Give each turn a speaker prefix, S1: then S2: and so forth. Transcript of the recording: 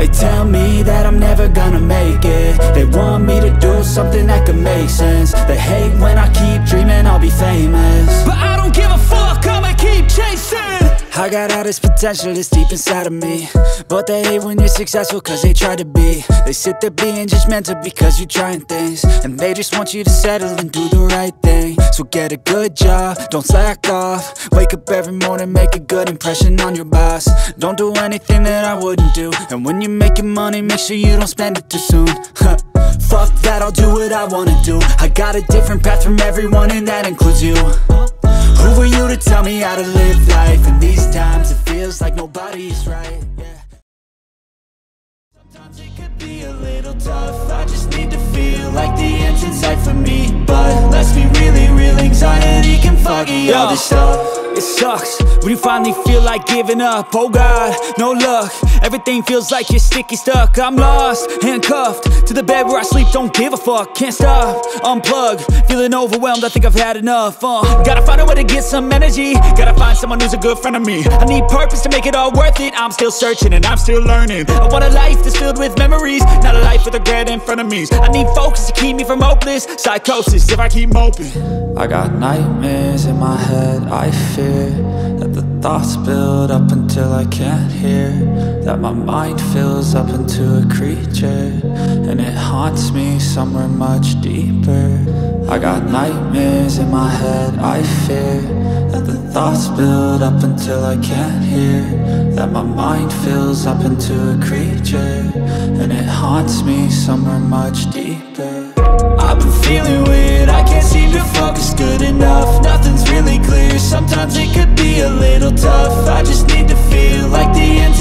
S1: They tell me that I'm never gonna make it. They want me to do something that could make sense. They hate when I keep dreaming I'll be famous, but I don't give a fuck, I'ma keep chasing. I got all this potential that's deep inside of me, but they hate when you're successful cause they try to be. They sit there being judgmental because you're trying things, and they just want you to settle and do the right thing. So get a good job, don't slack off. Wake up every morning, make a good impression on your boss. Don't do anything that I wouldn't do, and when you're making money, make sure you don't spend it too soon. Fuck that, I'll do what I wanna do. I got a different path from everyone, and that includes you. Who are you to tell me how to live life? In these times it feels like nobody's right, yeah. Sometimes it could be a little tough. I just need to feel like the end's in sight for me. But let's be really real, anxiety can foggy all this stuff. It sucks when you finally feel like giving up. Oh God, no luck. Everything feels like you're sticky stuck. I'm lost, handcuffed to the bed where I sleep. Don't give a fuck, can't stop. Unplug, feeling overwhelmed, I think I've had enough. Gotta find a way to get some energy. Gotta find someone who's a good friend of me. I need purpose to make it all worth it. I'm still searching and I'm still learning. I want a life that's filled with memories, not a life with regret in front of me. I need focus to keep me from hopeless psychosis if I keep moping. I got nightmares in my head, I fear that the thoughts build up until I can't hear, that my mind fills up into a creature, and it haunts me somewhere much deeper. I got nightmares in my head, I fear that the thoughts build up until I can't hear, that my mind fills up into a creature, and it haunts me somewhere much deeper. I've been feeling weird, I can't seem to focus good enough. Nothing's really clear, sometimes it could be a little tough. I just need to feel like the end